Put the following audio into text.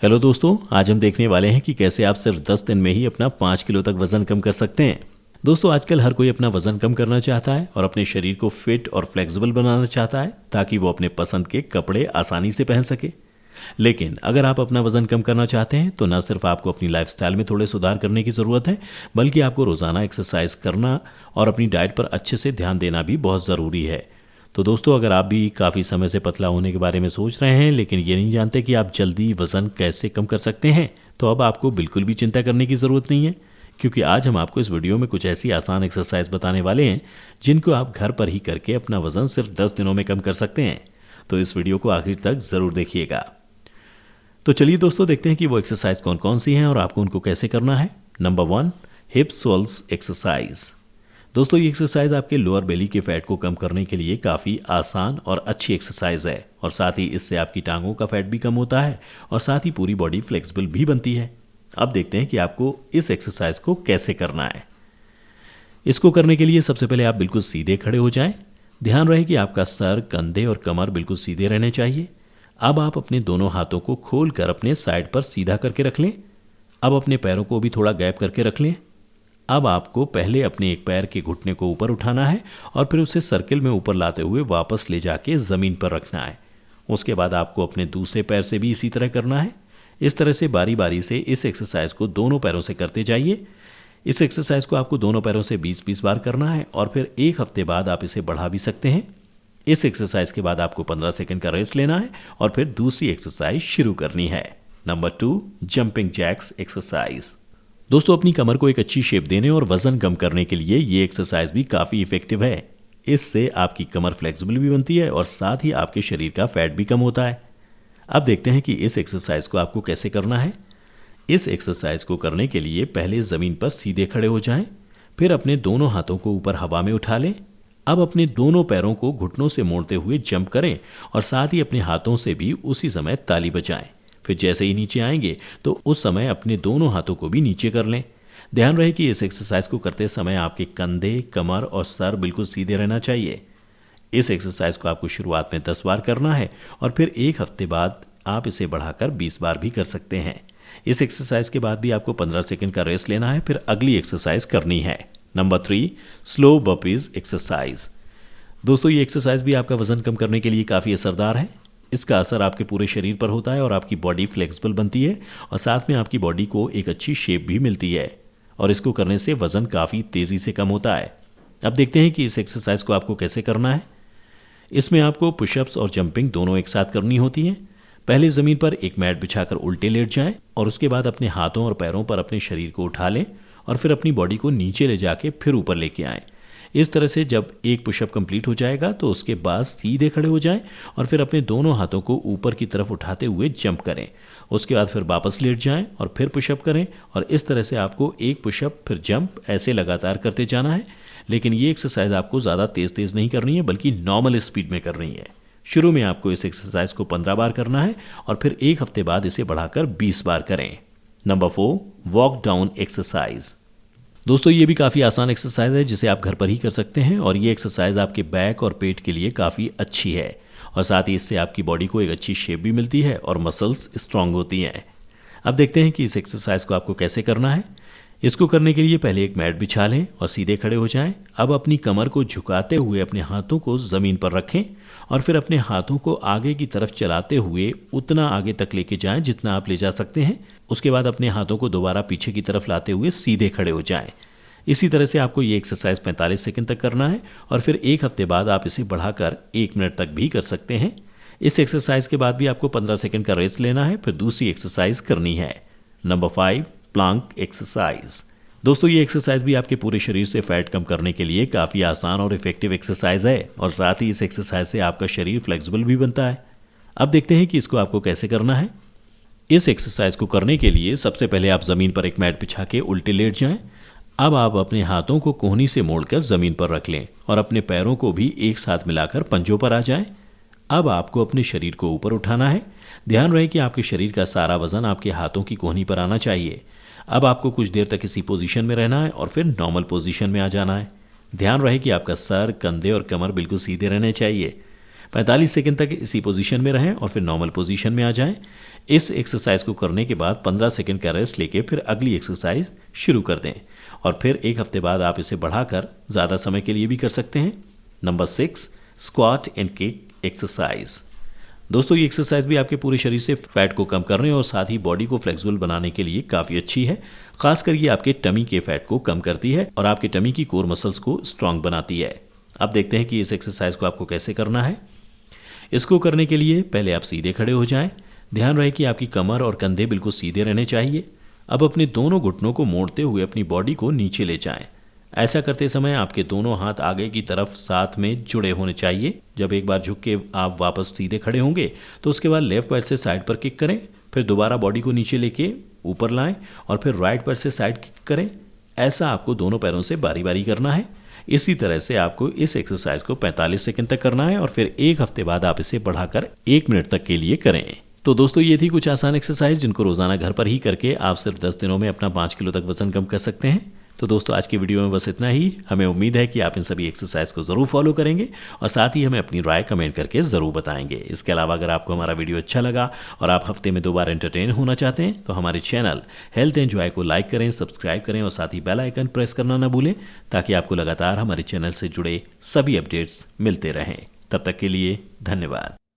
Hello दोस्तों, आज हम देखने वाले हैं कि कैसे आप सिर्फ 10 दिन में ही अपना 5 किलो तक वजन कम कर सकते हैं। दोस्तों, आजकल हर कोई अपना वजन कम करना चाहता है और अपने शरीर को फिट और फ्लेक्सिबल बनाना चाहता है ताकि वो अपने पसंद के कपड़े आसानी से पहन सके। लेकिन अगर आप अपना वजन कम करना चाहते हैं तो न सिर्फ आपको अपनी लाइफस्टाइल में थोड़े सुधार करने की ज़रूरत है, बल्कि आपको रोज़ाना एक्सरसाइज करना और अपनी डाइट पर अच्छे से ध्यान देना भी बहुत ज़रूरी है। तो दोस्तों, अगर आप भी काफ़ी समय से पतला होने के बारे में सोच रहे हैं लेकिन ये नहीं जानते कि आप जल्दी वज़न कैसे कम कर सकते हैं, तो अब आपको बिल्कुल भी चिंता करने की ज़रूरत नहीं है, क्योंकि आज हम आपको इस वीडियो में कुछ ऐसी आसान एक्सरसाइज बताने वाले हैं जिनको आप घर पर ही करके अपना वज़न सिर्फ 10 दिनों में कम कर सकते हैं। तो इस वीडियो को आखिर तक ज़रूर देखिएगा। तो चलिए दोस्तों, देखते हैं कि वो एक्सरसाइज कौन कौन सी हैं और आपको उनको कैसे करना है। Number 1, hip soles exercise. दोस्तों, ये एक्सरसाइज आपके लोअर बेली के फैट को कम करने के लिए काफ़ी आसान और अच्छी एक्सरसाइज है और साथ ही इससे आपकी टांगों का फैट भी कम होता है और साथ ही पूरी बॉडी फ्लेक्सिबल भी बनती है। अब देखते हैं कि आपको इस एक्सरसाइज को कैसे करना है। इसको करने के लिए सबसे पहले आप बिल्कुल सीधे खड़े हो जाएं। ध्यान रहे कि आपका सर, कंधे और कमर बिल्कुल सीधे रहने चाहिए। अब आप अपने दोनों हाथों को खोल कर अपने साइड पर सीधा करके रख लें। अब अपने पैरों को भी थोड़ा गैप करके रख लें। अब आपको पहले अपने एक पैर के घुटने को ऊपर उठाना है और फिर उसे सर्किल में ऊपर लाते हुए वापस ले जाके ज़मीन पर रखना है। उसके बाद आपको अपने दूसरे पैर से भी इसी तरह करना है। इस तरह से बारी बारी से इस एक्सरसाइज को दोनों पैरों से करते जाइए। इस एक्सरसाइज को आपको दोनों पैरों से 20-20 बार करना है और फिर एक हफ्ते बाद आप इसे बढ़ा भी सकते हैं। इस एक्सरसाइज के बाद आपको 15 सेकंड का रेस्ट लेना है और फिर दूसरी एक्सरसाइज शुरू करनी है। Number 2, jumping jacks exercise. दोस्तों, अपनी कमर को एक अच्छी शेप देने और वजन कम करने के लिए ये एक्सरसाइज भी काफ़ी इफेक्टिव है। इससे आपकी कमर फ्लेक्सिबल भी बनती है और साथ ही आपके शरीर का फैट भी कम होता है। अब देखते हैं कि इस एक्सरसाइज को आपको कैसे करना है। इस एक्सरसाइज को करने के लिए पहले ज़मीन पर सीधे खड़े हो जाएं, फिर अपने दोनों हाथों को ऊपर हवा में उठा लें। अब अपने दोनों पैरों को घुटनों से मोड़ते हुए जंप करें और साथ ही अपने हाथों से भी उसी समय ताली बजाएं। फिर जैसे ही नीचे आएंगे तो उस समय अपने दोनों हाथों को भी नीचे कर लें। ध्यान रहे कि इस एक्सरसाइज को करते समय आपके कंधे, कमर और सर बिल्कुल सीधे रहना चाहिए। इस एक्सरसाइज को आपको शुरुआत में 10 बार करना है और फिर एक हफ्ते बाद आप इसे बढ़ाकर 20 बार भी कर सकते हैं। इस एक्सरसाइज के बाद भी आपको 15 सेकंड का रेस्ट लेना है, फिर अगली एक्सरसाइज करनी है। Number 3, slow burpees exercise. दोस्तों, ये एक्सरसाइज भी आपका वजन कम करने के लिए काफ़ी असरदार है। इसका असर आपके पूरे शरीर पर होता है और आपकी बॉडी फ्लेक्सिबल बनती है और साथ में आपकी बॉडी को एक अच्छी शेप भी मिलती है और इसको करने से वज़न काफ़ी तेज़ी से कम होता है। अब देखते हैं कि इस एक्सरसाइज को आपको कैसे करना है। इसमें आपको पुशअप्स और जंपिंग दोनों एक साथ करनी होती हैं। पहले ज़मीन पर एक मैट बिछाकर उल्टे लेट जाएं और उसके बाद अपने हाथों और पैरों पर अपने शरीर को उठा लें और फिर अपनी बॉडी को नीचे ले जाके फिर ऊपर लेके आएँ। इस तरह से जब एक पुशअप कंप्लीट हो जाएगा तो उसके बाद सीधे खड़े हो जाएं और फिर अपने दोनों हाथों को ऊपर की तरफ उठाते हुए जंप करें। उसके बाद फिर वापस लेट जाएं और फिर पुशअप करें और इस तरह से आपको एक पुशअप फिर जंप ऐसे लगातार करते जाना है। लेकिन ये एक्सरसाइज आपको ज़्यादा तेज़ नहीं करनी है, बल्कि नॉर्मल स्पीड में करनी है। शुरू में आपको इस एक्सरसाइज को 15 बार करना है और फिर एक हफ्ते बाद इसे बढ़ाकर 20 बार करें। Number 4, walk down exercise. दोस्तों, ये भी काफ़ी आसान एक्सरसाइज है जिसे आप घर पर ही कर सकते हैं और ये एक्सरसाइज आपके बैक और पेट के लिए काफ़ी अच्छी है और साथ ही इससे आपकी बॉडी को एक अच्छी शेप भी मिलती है और मसल्स स्ट्रांग होती हैं। अब देखते हैं कि इस एक्सरसाइज को आपको कैसे करना है। इसको करने के लिए पहले एक मैट बिछा लें और सीधे खड़े हो जाएं। अब अपनी कमर को झुकाते हुए अपने हाथों को ज़मीन पर रखें और फिर अपने हाथों को आगे की तरफ चलाते हुए उतना आगे तक लेके जाएं जितना आप ले जा सकते हैं। उसके बाद अपने हाथों को दोबारा पीछे की तरफ लाते हुए सीधे खड़े हो जाएं। इसी तरह से आपको ये एक्सरसाइज 45 सेकंड तक करना है और फिर एक हफ्ते बाद आप इसे बढ़ाकर 1 मिनट तक भी कर सकते हैं। इस एक्सरसाइज के बाद भी आपको 15 सेकंड का रेस्ट लेना है, फिर दूसरी एक्सरसाइज करनी है। Number 5, Planck exercise. दोस्तों, ये एक्सरसाइज भी आपके पूरे शरीर से फैट कम करने के लिए काफ़ी आसान और इफेक्टिव एक्सरसाइज है और साथ ही इस एक्सरसाइज से आपका शरीर फ्लेक्सिबल भी बनता है। अब देखते हैं कि इसको आपको कैसे करना है। इस एक्सरसाइज को करने के लिए सबसे पहले आप ज़मीन पर एक मैट बिछा के उल्टे लेट जाएं। अब आप अपने हाथों को कोहनी से मोड़कर ज़मीन पर रख लें और अपने पैरों को भी एक साथ मिलाकर पंजों पर आ जाएं। अब आपको अपने शरीर को ऊपर उठाना है। ध्यान रहे कि आपके शरीर का सारा वजन आपके हाथों की कोहनी पर आना चाहिए। अब आपको कुछ देर तक इसी पोजीशन में रहना है और फिर नॉर्मल पोजीशन में आ जाना है। ध्यान रहे कि आपका सर, कंधे और कमर बिल्कुल सीधे रहने चाहिए। 45 सेकंड तक इसी पोजीशन में रहें और फिर नॉर्मल पोजीशन में आ जाएं। इस एक्सरसाइज को करने के बाद 15 सेकंड का रेस्ट लेके फिर अगली एक्सरसाइज शुरू कर दें और फिर एक हफ्ते बाद आप इसे बढ़ाकर ज़्यादा समय के लिए भी कर सकते हैं। Number 6, squat and kick exercise. दोस्तों ये एक्सरसाइज भी आपके पूरे शरीर से फैट को कम करने और साथ ही बॉडी को फ्लेक्सिबल बनाने के लिए काफ़ी अच्छी है। खासकर ये आपके टमी के फैट को कम करती है और आपके टमी की कोर मसल्स को स्ट्रांग बनाती है। अब देखते हैं कि इस एक्सरसाइज को आपको कैसे करना है। इसको करने के लिए पहले आप सीधे खड़े हो जाएं। ध्यान रहे कि आपकी कमर और कंधे बिल्कुल सीधे रहने चाहिए। अब अपने दोनों घुटनों को मोड़ते हुए अपनी बॉडी को नीचे ले जाएं। ऐसा करते समय आपके दोनों हाथ आगे की तरफ साथ में जुड़े होने चाहिए। जब एक बार झुक के आप वापस सीधे खड़े होंगे तो उसके बाद लेफ्ट पैर से साइड पर किक करें, फिर दोबारा बॉडी को नीचे लेके ऊपर लाएं और फिर राइट पैर से साइड किक करें। ऐसा आपको दोनों पैरों से बारी बारी करना है। इसी तरह से आपको इस एक्सरसाइज को 45 सेकंड तक करना है और फिर एक हफ्ते बाद आप इसे बढ़ाकर 1 मिनट तक के लिए करें। तो दोस्तों ये थी कुछ आसान एक्सरसाइज जिनको रोजाना घर पर ही करके आप सिर्फ 10 दिनों में अपना 5 किलो तक वजन कम कर सकते हैं। तो दोस्तों आज की वीडियो में बस इतना ही। हमें उम्मीद है कि आप इन सभी एक्सरसाइज को ज़रूर फॉलो करेंगे और साथ ही हमें अपनी राय कमेंट करके ज़रूर बताएंगे। इसके अलावा अगर आपको हमारा वीडियो अच्छा लगा और आप हफ्ते में 2 बार एंटरटेन होना चाहते हैं तो हमारे चैनल हेल्थ एंजॉय को लाइक करें, सब्सक्राइब करें और साथ ही बेल आइकन प्रेस करना ना भूलें ताकि आपको लगातार हमारे चैनल से जुड़े सभी अपडेट्स मिलते रहें। तब तक के लिए धन्यवाद।